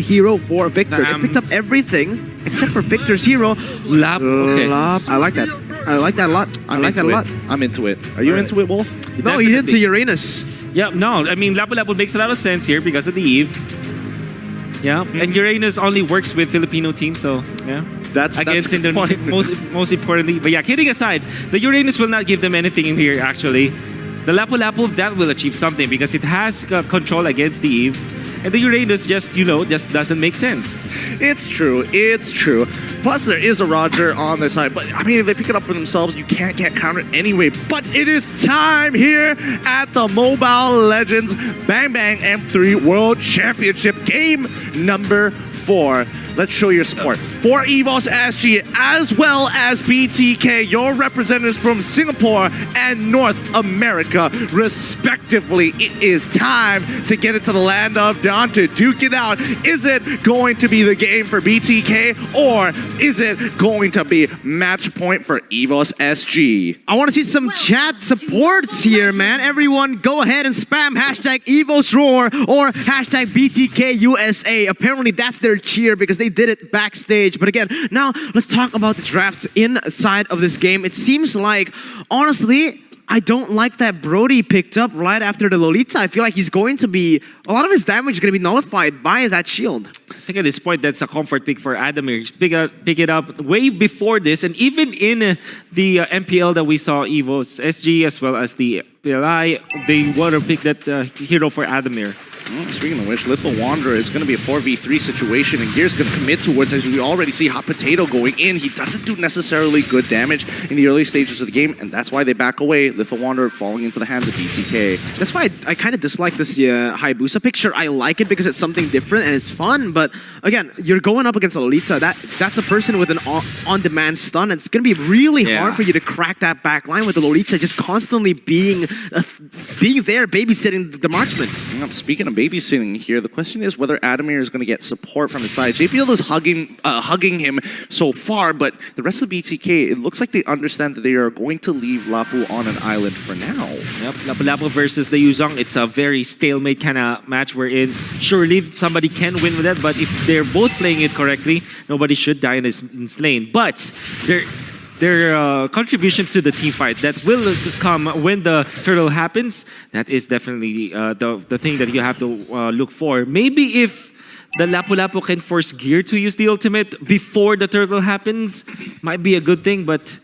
hero for Victor. They picked up everything except for Victor's hero. Lap. Okay. Lap. I like that. I like that a lot. I like that a lot. I'm into it. Are you into it, Wolf? No, he's into Uranus. Yeah, no, I mean, Lapu Lapu makes a lot of sense here because of the Eve. Yeah, and Uranus only works with Filipino teams, so yeah. That's most importantly. But yeah, kidding aside, the Uranus will not give them anything in here, actually. The Lapu Lapu, that will achieve something because it has control against the Eve. And the Uranus just doesn't make sense. It's true. It's true. Plus, there is a Roger on their side. But, I mean, if they pick it up for themselves, you can't get countered anyway. But it is time here at the Mobile Legends Bang Bang M3 World Championship game number 4. Let's show your support for EVOS SG as well as BTK, your representatives from Singapore and North America, respectively. It is time to get it to the land of Dawn to duke it out. Is it going to be the game for BTK or is it going to be match point for EVOS SG? I want to see some chat supports here, man. Everyone go ahead and spam hashtag EVOSRoar or hashtag BTK USA. Apparently that's their cheer because they did it backstage. But again, now let's talk about the drafts inside of this game. It seems like, honestly, I don't like that Brody picked up right after the Lolita. I feel like he's going to be, a lot of his damage is going to be nullified by that shield. I think at this point, that's a comfort pick for Adamir. Pick it up way before this. And even in the MPL that we saw, EVOS SG as well as the PLI, they want to pick that hero for Adamir. Speaking of which, Lethal Wanderer is going to be a 4v3 situation, and Gear's going to commit towards, as we already see Hot Potato going in. He doesn't do necessarily good damage in the early stages of the game, and that's why they back away. Lethal Wanderer falling into the hands of BTK. That's why I kind of dislike this Hayabusa picture. I like it because it's something different and it's fun, but again, you're going up against a Lolita. That's a person with an on-demand stun, and it's going to be really hard for you to crack that back line with the Lolita just constantly being there, babysitting the marksman. Speaking of babysitting here, the question is whether Adamir is going to get support from his side. JPL is hugging him so far, but the rest of BTK, it looks like they understand that they are going to leave Lapu on an island for now. Yep, Lapu Lapu versus the Yuzong, it's a very stalemate kind of match wherein surely somebody can win with that, but if they're both playing it correctly, nobody should die in this lane. But their contributions to the team fight that will come when the turtle happens, that is definitely the thing that you have to look for. Maybe if the Lapu Lapu can force Gear to use the ultimate before the turtle happens, might be a good thing, but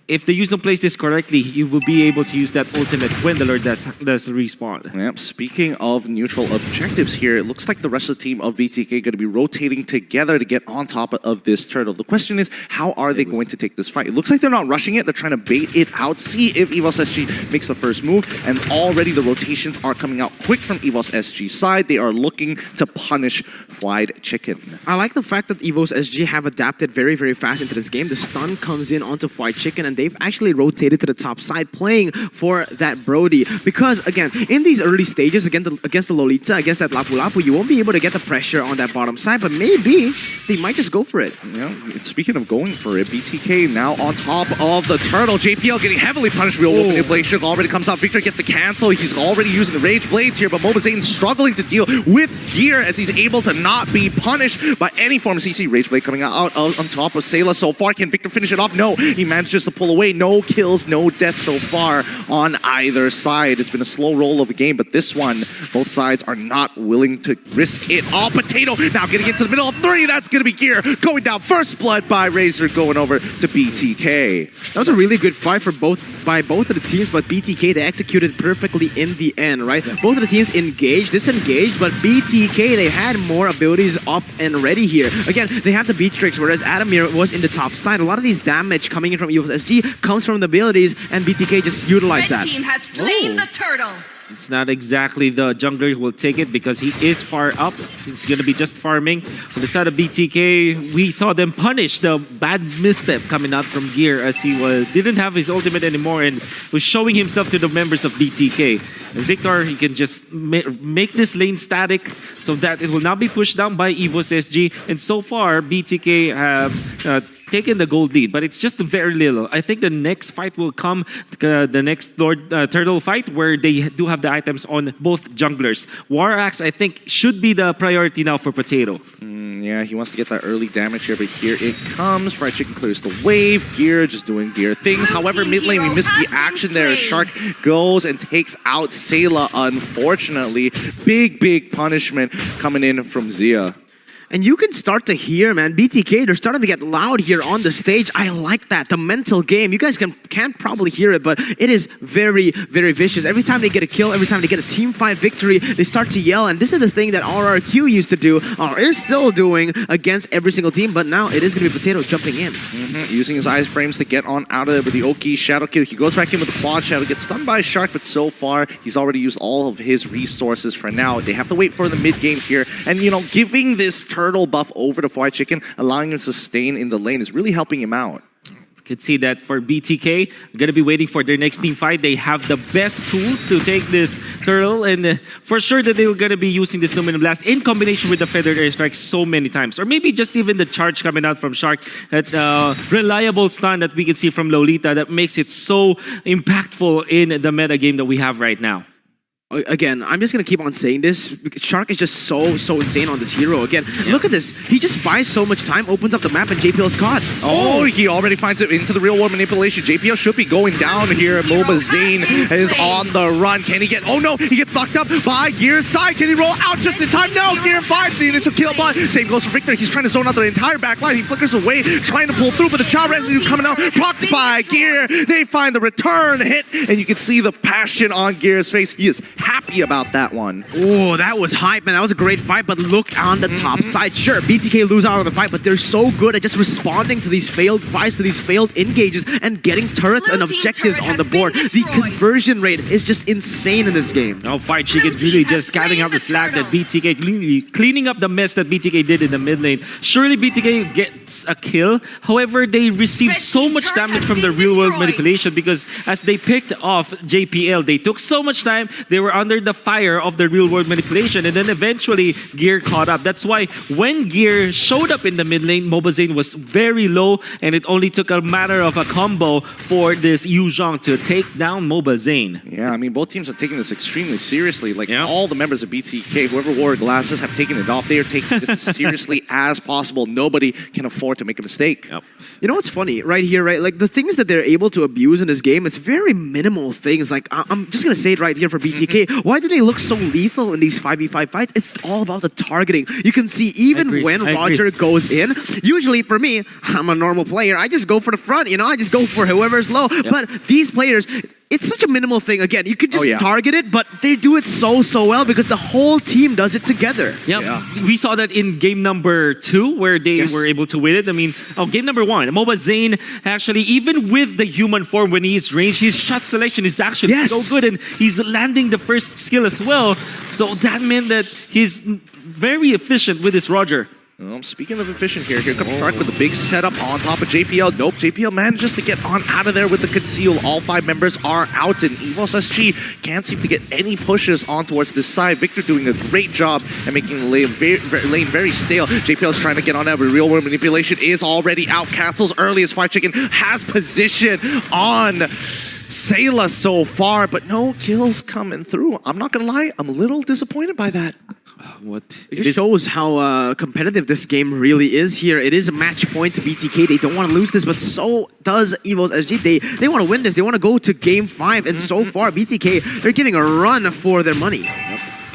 if the Yuzong plays this correctly, you will be able to use that ultimate when the Lord does respawn. Yep. Speaking of neutral objectives here, it looks like the rest of the team of BTK are going to be rotating together to get on top of this turtle. The question is, how are they going to take this fight? It looks like they're not rushing it. They're trying to bait it out, see if EVOS SG makes the first move, and already the rotations are coming out quick from EVOS SG's side. They are looking to punish Fried Chicken. I like the fact that EVOS SG have adapted very, very fast into this game. The stun comes in onto Fried Chicken, and they've actually rotated to the top side, playing for that Brody. Because, again, in these early stages, against the Lolita, against that Lapu Lapu, you won't be able to get the pressure on that bottom side, but maybe they might just go for it. Yeah, speaking of going for it, BTK now on top of the turtle. JPL getting heavily punished. Real Wolf manipulation already comes out. Victor gets the cancel. He's already using the Rage Blades here, but Mobazane struggling to deal with Gear as he's able to not be punished by any form of CC. Rage Blade coming out on top of Sayla so far. Can Victor finish it off? No, he manages to pull away. No kills, no deaths so far on either side. It's been a slow roll of a game, but this one, both sides are not willing to risk it. All Potato now getting into the middle of 3. That's going to be Gear going down. First blood by Razor going over to BTK. That was a really good fight by both of the teams, but BTK, they executed perfectly in the end, right? Yeah. Both of the teams engaged, disengaged, but BTK, they had more abilities up and ready here. Again, they have the Beatrix, whereas Adamir was in the top side. A lot of these damage coming in from EVOS SG comes from the abilities, and BTK just utilized that. Red team has slain the turtle. It's not exactly the jungler who will take it because he is far up. He's going to be just farming. On the side of BTK, we saw them punish the bad misstep coming out from Gear as he didn't have his ultimate anymore and was showing himself to the members of BTK. And Victor, he can just make this lane static so that it will not be pushed down by EVOS SG. And so far, BTK have taken the gold lead, but it's just very little. I think the next fight will come, the next Lord Turtle fight, where they do have the items on both junglers. War Axe, I think, should be the priority now for Potato. Yeah, he wants to get that early damage here, but here it comes. Fried Chicken clears the wave. Gear just doing Gear things. However, mid lane, we missed the action there. Shark goes and takes out Sayla, unfortunately. Big punishment coming in from Zia. And you can start to hear, man, BTK, they're starting to get loud here on the stage. I like that. The mental game. You guys can't probably hear it, but it is very vicious. Every time they get a kill, every time they get a team fight victory, they start to yell. And this is the thing that RRQ used to do, or is still doing against every single team. But now it is going to be Potato jumping in. Using his ice frames to get on out of there with the Oki Shadow Kill. He goes back in with the Quad Shadow, gets stunned by Shark, but so far, he's already used all of his resources for now. They have to wait for the mid game here. And, you know, giving this turtle buff over to Fried Chicken, allowing him to sustain in the lane, is really helping him out. Could see that for BTK, we're going to be waiting for their next team fight. They have the best tools to take this turtle, and for sure that they're going to be using this Luminous Blast in combination with the Feathered Airstrike so many times. Or maybe just even the charge coming out from Shark, that reliable stun that we can see from Lolita that makes it so impactful in the meta game that we have right now. Again, I'm just going to keep on saying this. Shark is just so insane on this hero. Again, look at this. He just buys so much time, opens up the map, and JPL's caught. Oh, he already finds it into the real world manipulation. JPL should be going down here. Moba Zane is on the run. Can he get... Oh no, he gets knocked up by Gear's side. Can he roll out just in time? No, Gear finds the initial kill, but same goes for Victor. He's trying to zone out the entire back line. He flickers away, trying to pull through, but the child residue coming out, procced by Gear. They find the return hit, and you can see the passion on Gear's face. He is happy about that one. Oh, that was hype, man. That was a great fight, but look on the top side. Sure, BTK lose out on the fight, but they're so good at just responding to these failed fights, to these failed engages, and getting turrets and objectives on the board. The conversion rate is just insane in this game. Now, Fried Chicken's really just carrying out the slack that BTK, cleaning up the mess that BTK did in the mid lane. Surely BTK gets a kill. However, they receive so much damage from the real world manipulation, because as they picked off JPL, they took so much time. They were under the fire of the real world manipulation, and then eventually Gear caught up. That's why when Gear showed up in the mid lane, Mobazane was very low, and it only took a matter of a combo for this Yu Zhang to take down Mobazane. Yeah, I mean, both teams are taking this extremely seriously. Like, all the members of BTK, whoever wore glasses, have taken it off. They are taking this as seriously as possible. Nobody can afford to make a mistake. You know what's funny? Right here, right? Like, the things that they're able to abuse in this game, it's very minimal things. Like, I'm just going to say it right here for BTK. Why do they look so lethal in these 5v5 fights? It's all about the targeting. You can see even when Roger goes in, usually for me, I'm a normal player, I just go for the front, you know? I just go for whoever's low. But these players, it's such a minimal thing. Again, you could just target it, but they do it so well because the whole team does it together. We saw that in game number 2 where they were able to win it. I mean, game number 1, Mobazane actually, even with the human form when he's ranged, his shot selection is actually so good, and he's landing the first skill as well. So that meant that he's very efficient with his Roger. Speaking of efficient here comes Shark with a big setup on top of JPL. Nope, JPL manages to get on out of there with the conceal. All 5 members are out, and EVOS SG can't seem to get any pushes on towards this side. Victor doing a great job at making the lane very stale. JPL's trying to get on that, but real world manipulation is already out. Cancels early as Fried Chicken has position on Sayla so far, but no kills coming through. I'm not gonna lie, I'm a little disappointed by that. It just shows how competitive this game really is here. It is a match point to BTK. They don't want to lose this, but so does EVOS SG. They want to win this. They want to go to game 5, and so far BTK, they're giving a run for their money.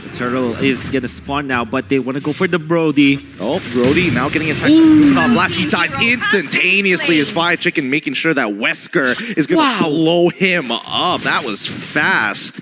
The turtle is gonna spawn now, but they want to go for the Brody. Oh, Brody now getting attacked. Blast. He dies instantaneously as Fried Chicken making sure that Wesker is gonna blow him up. That was fast.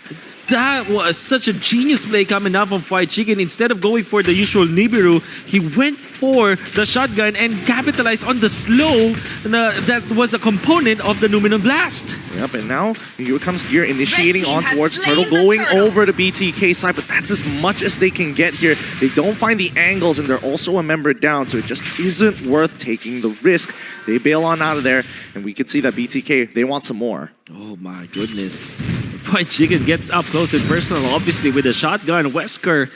That was such a genius play coming out from Fried Chicken. Instead of going for the usual Nibiru, he went for the shotgun and capitalized on the slow that was a component of the Luminous Blast. Yep, and now here comes Gear initiating on towards Turtle, going over to BTK side, but that's as much as they can get here. They don't find the angles, and they're also a member down, so it just isn't worth taking the risk. They bail on out of there, and we can see that BTK, they want some more. Oh my goodness. Fried Chicken gets up close and personal, obviously with a shotgun. Wesker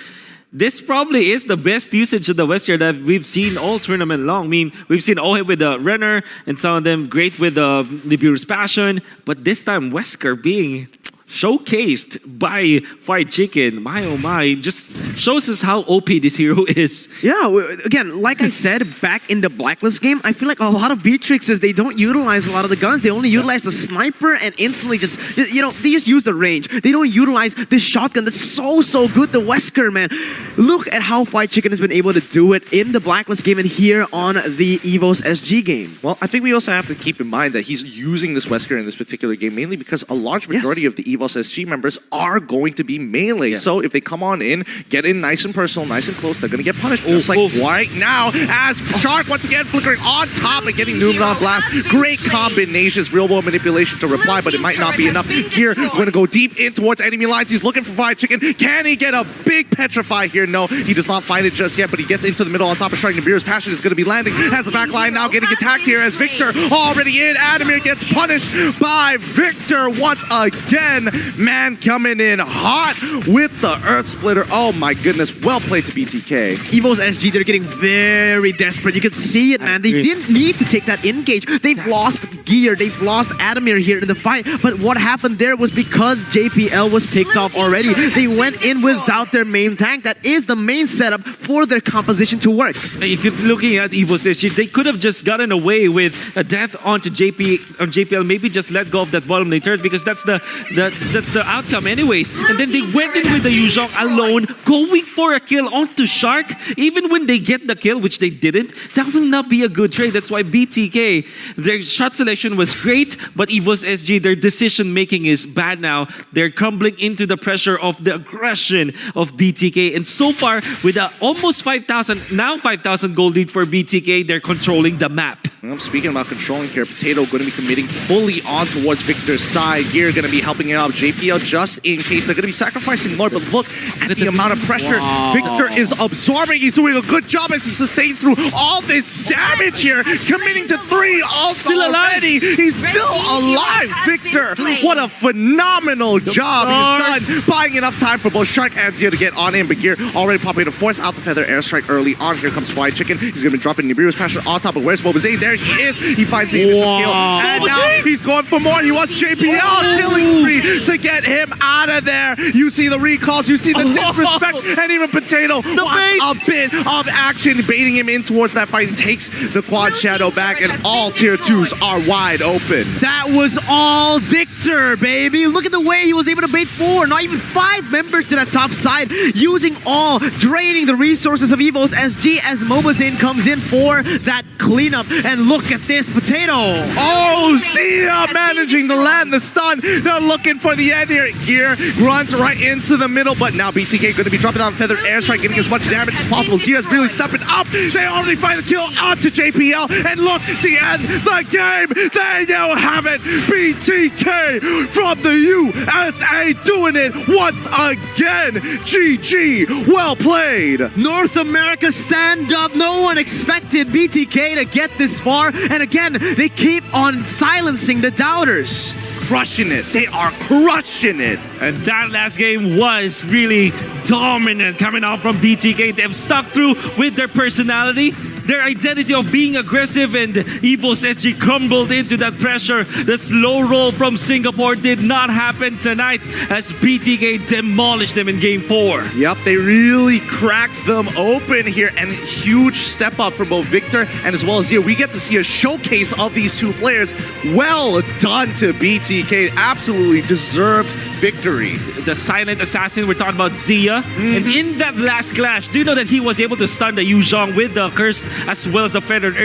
this probably is the best usage of the Western that we've seen all tournament long. I mean, we've seen Ohe with the Renner and some of them great with the Nibiru's Passion, but this time Wesker being showcased by Fried Chicken. My oh my, just shows us how OP this hero is. Yeah, again, like I said, back in the Blacklist game, I feel like a lot of Beatrixes, they don't utilize a lot of the guns. They only utilize the sniper and instantly just, you know, they just use the range. They don't utilize this shotgun that's so good, the Wesker, man. Look at how Fried Chicken has been able to do it in the Blacklist game and here on the EVOS SG game. Well, I think we also have to keep in mind that he's using this Wesker in this particular game mainly because a large majority of the EVOS SG members are going to be melee. Yeah. So if they come on in, get in nice and personal, nice and close, they're going to get punished. Just like right now, as Shark once again flickering on top and getting Numen on blast. Great combinations, real world manipulation to reply, but it might not be enough. Here, going to go deep in towards enemy lines. He's looking for Fried Chicken. Can he get a big petrify here? No, he does not find it just yet, but he gets into the middle on top of Shark. Nibiru's Passion is going to be landing. Has the back line now getting attacked here as Victor already in. Adamir gets punished by Victor once again. Man coming in hot with the Earth Splitter. Oh my goodness, well played to BTK. EVOS SG, they're getting very desperate. You can see it, man. They didn't need to take that engage. They've lost gear. They've lost Adamir here in the fight. But what happened there was because JPL was picked off already. They went in without their main tank. That is the main setup for their composition to work. If you're looking at EVOS SG, they could have just gotten away with a death onto JPL. Maybe just let go of that bottom lane turret because that's the outcome anyways. And then they went in with the Yuzhong alone, going for a kill onto Shark. Even when they get the kill, which they didn't, that will not be a good trade. That's why BTK, their shot selection was great, but EVOS SG, their decision making is bad now. They're crumbling into the pressure of the aggression of BTK. And so far, with almost 5,000, now 5,000 gold lead for BTK, they're controlling the map. I'm speaking about controlling here. Potato going to be committing fully on towards Victor's side. Here going to be helping out JPL just in case. They're going to be sacrificing Lord, but look at the amount of pressure Victor is absorbing. He's doing a good job as he sustains through all this damage here. Committing to 3 also already. He's still alive. Victor, what a phenomenal job he's done. Buying enough time for both Shark and Zia to get on in. But Gear already popping to force out the Feather Airstrike early on. Here comes Fried Chicken. He's going to be dropping Nibiru's Passion on top of where's Mobazane. There he is. He finds the initial kill. And now he's going for more. He wants JPL killing spree to get him out of there. You see the recalls. You see the disrespect. And even Potato wants a bit of action, baiting him in towards that fight. He takes the quad shadow back, and all tier 2s are wide open. That was all Victor, baby. Look at the way he was able to bait 4, not even 5 members to that top side, using all, draining the resources of EVOS SG as Mobazane comes in for that cleanup. And look at this, Potato. Oh, Zia managing to land the stun. They're looking for the end here. Gear runs right into the middle, but now BTK going to be dropping down Feathered Airstrike, getting as much damage as possible. Zia's really stepping up. They already find the kill onto JPL, and look to end the game. There you have it. BTK from the USA doing it once again. GG. Well played. North America, stand up. No one expected BTK to get this far. And again, they keep on silencing the doubters. Crushing it. They are crushing it. And that last game was really dominant coming out from BTK. They've stuck through with their personality, their identity of being aggressive, and EVOS SG crumbled into that pressure. The slow roll from Singapore did not happen tonight as BTK demolished them in game 4. Yep, they really cracked them open here, and huge step up for both Victor and as well as Zia. We get to see a showcase of these two players. Well done to BTK. Absolutely deserved victory. The silent assassin, we're talking about Zia. And in that last clash, do you know that he was able to stun the Yuzhong with the curse as well as the feathered air